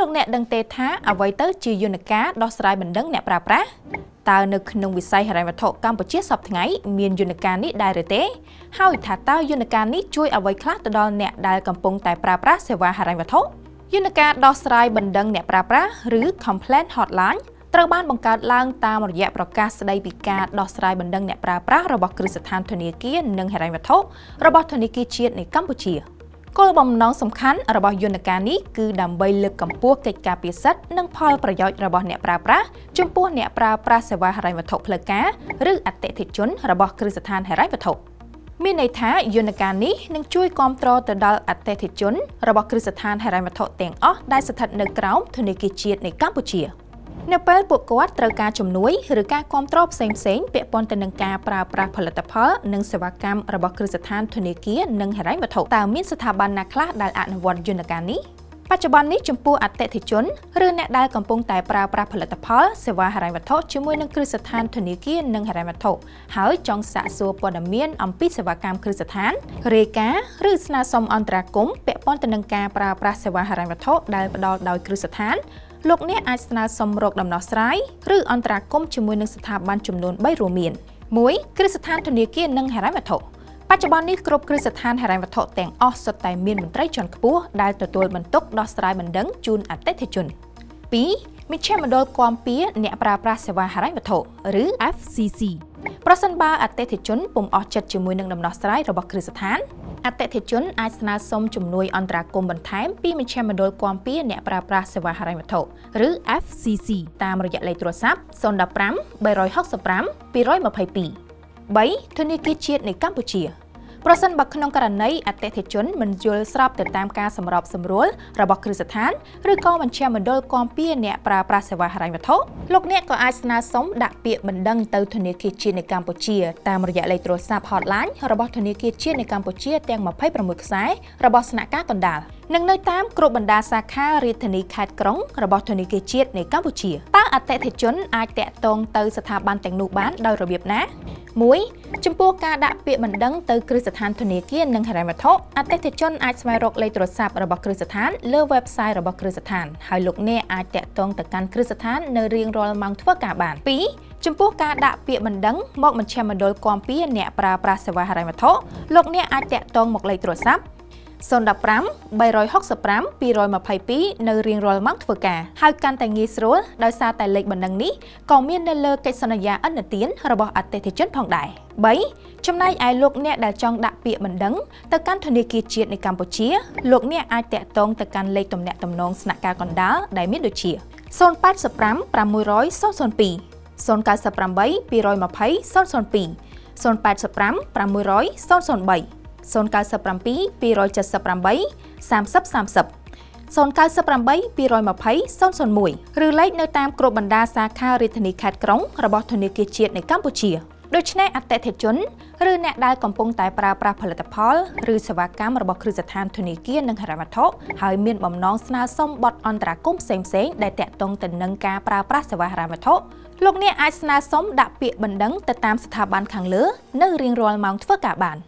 លោកអ្នកដឹងទេថាអ្វីទៅជាយន្តការដោះស្រាយបណ្ដឹងអ្នកប្រើប្រាស់តើនៅក្នុងវិស័យហិរញ្ញវត្ថុកម្ពុជាសប្តាហ៍ថ្ងៃមានយន្តការនេះដែរឬទេហើយថាតើយន្តការនេះជួយអ្វីខ្លះទៅដល់អ្នកដែលកំពុងតែប្រើប្រាស់សេវាហិរញ្ញវត្ថុយន្តការដោះស្រាយបណ្ដឹងអ្នកប្រើប្រាស់ឬ Complaint Hotline ត្រូវបានបង្កើតឡើងតាមរយៈប្រកាសស្តីពីការដោះស្រាយបណ្ដឹងអ្នកប្រើប្រាស់របស់គ្រឹះស្ថានធនាគារនិងហិរញ្ញវត្ថុរបស់ធនាគារជាតិនៃកម្ពុជាគោលបំណងសំខាន់របស់យន្តការនេះគឺដើម្បីលើកកម្ពស់កិច្ចការពារសិទ្ធិនិងផលប្រយោជន៍របស់អ្នកប្រើប្រាស់ចំពោះអ្នកប្រើប្រាស់សេវាហិរញ្ញវត្ថុផ្លូវការឬអតិថិជនរបស់គ្រឹះស្ថានហិរញ្ញវត្ថុមានន័យថាយន្តការនេះនឹងជួយគាំទ្រទៅដល់អតិថិជនរបស់គ្រឹះស្ថានហិរញ្ញវត្ថុទាំងអស់ដែលស្ថិតនៅក្រោមធនាគារជាតិនៃកម្ពុជានៅពេលពួកគាត់ត្រូវការជំនួយឬការគាំទ្រផ្សេងៗពាក់ព័ន្ធទៅនឹងការប្រើប្រាស់ផលិតផលនិងសេវាកម្មរបស់គ្រឹះស្ថានធនាគារនិងហិរញ្ញវត្ថុតើមានស្ថាប័នណាខ្លះដែលអនុវត្តយន្តការនេះបច្ចុប្បន្ននេះចំពោះអតិថិជនឬអ្នកដែលកំពុងតែប្រើប្រាស់ផលិតផលសេវាហិរញ្ញវត្ថុជាមួយនឹងគ្រឹះស្ថានធនាគារនិងហិរញ្ញវត្ថុហើយចង់សាកសួរព័ត៌មានអំពីសេវាកម្មគ្រឹះស្ថានរាយការណ៍ឬស្នើសុំអន្តរាគមន៍ពាក់ព័ន្ធទៅនឹងការប្រើប្រាស់សេវាហិរញ្ញវត្ថុដែលផ្ដល់ដោយគ្រឹះស្ថានលោកអ្នកអាចស្នើសុំរកដំណោះស្រាយឬអន្តរាគមន៍ជាមួយនឹងស្ថាប័នចំនួន3រួមមាន 1. គ្រឹះស្ថានធនាគារនិងហិរញ្ញវត្ថុបច្ចុប្បន្ននេះគ្រប់គ្រឹះស្ថានហិរញ្ញវត្ថុទាំងអស់សុទ្ធតែមានមន្ត្រីជាន់ខ្ពស់ដែលទទួលបន្ទុកដោះស្រាយបណ្ដឹងជូនអតិថិជន 2. មជ្ឈមណ្ឌលគាំពារអ្នកប្រើប្រាស់សេវាហិរញ្ញវត្ថុឬ FCC ប្រសិនបើអតិថិជនពុំអស់ចិត្តជាមួយនឹងដំណោះស្រាយរបស់គ្រឹះស្ថានអតិថិជនអាចស្នើសុំជំនួយអន្តរាគមន៍បន្ថែមពីមជ្ឈមណ្ឌលគាំពារអ្នកប្រើប្រាស់សេវាហិរញ្ញវត្ថុឬ FCC តាមរយៈលេខទូរស័ព្ទ015 365 222 3. ធនាគារជាតិនៃកម្ពុជាប្រសិនបើក្នុងករណីអតិថិជនមិនយល់ស្របទៅតាមការសម្របសម្រួលរបស់គ្រឹះស្ថានឬក៏មជ្ឈមណ្ឌលគាំពារអ្នកប្រើប្រាស់សេវាហិរញ្ញវត្ថុលោកអ្នកក៏អាចស្នើសុំដាក់ពាក្យបណ្ដឹងទៅធនាគារជាតិនៃកម្ពុជាតាមរយៈលេខទូរស័ព្ទ Hotline របស់ធនាគារជាតិនៃកម្ពុជាទាំង26ខ្សែរបស់ស្នាក់ការកណ្ដាលនិងនៅតាមគ្រប់បណ្ដាសាខារាជធានីខេត្តក្រុងរបស់ធនាគារជាតិនៃកម្ពុជាតើអតិថិជនអាចតាក់ទងទៅស្ថាប័នទាំងនោះបានដោយរបៀបណា 1. ចំពោះការដាក់ពាក្យបណ្ដឹងទៅគ្រឹះស្ថានធនាគារនិងហិរញ្ញវត្ថុអតិថិជនអាចស្វែងរកលេខទូរស័ព្ទរបស់គ្រឹះស្ថានលើ website របស់គ្រឹះស្ថានហើយលោកអ្នកអាចតាក់ទងទៅកាន់គ្រឹះស្ថាននៅរៀងរាល់ម៉ោងធ្វើការបាន 2. ចំពោះការដាក់ពាក្យបណ្ដឹងមកមជ្ឈមណ្ឌលគាំពារអ្នកប្រើប្រាស់សេវាហិរញ្ញវត្ថុលោកអ្នកអាចតាក់ទងមកលេខទូរស័ព្ទ015 365 222នៅរៀងរាល់ម៉ោងធ្វើការហើយកាន់តែងាយស្រួលដោយសារតែលេខបណ្ដឹងនេះក៏មាននៅលើកិច្ចសន្យាឥណទានរបស់អតិថិជនផងដែរ 3. ចំណែកឯលោកអ្នកដែលចង់ដាក់ពាក្យបណ្ដឹងទៅកាន់ធនាគារជាតិនៃកម្ពុជាលោកអ្នកអាចតាក់ទងទៅកាន់លេខទំនាក់ទំនងស្នាក់ការកណ្ដាលដែលមានដូចជា085 600 002 098 220 002 085 600 003 097 278 3030 098 220 001ឬលេខនៅតាមគ្រប់បណ្ដាសាខារាជធានីខេត្តក្រុងរបស់ធនាគារជាតិនៃកម្ពុជាដូច្នេះអតិថិជនឬអ្នកដែលកំពុងតែប្រើប្រាស់ផលិតផលឬសេវាកម្មរបស់គ្រឹះស្ថានធនាគារនិងហិរញ្ញវត្ថុហើយមានបំណងស្នើសុំបទអន្តរាគមន៍ផ្សេងៗដែលតាក់ទងទៅនឹងការប្រើប្រាស់សេវាហិរញ្ញវត្ថុលោកអ្នកអាចស្នើសុំដាក់ពាក្យបណ្ដឹងទៅតាមស្ថាប័នខាងលើនៅរៀងរាល់ម៉ោងធ្វើការបាន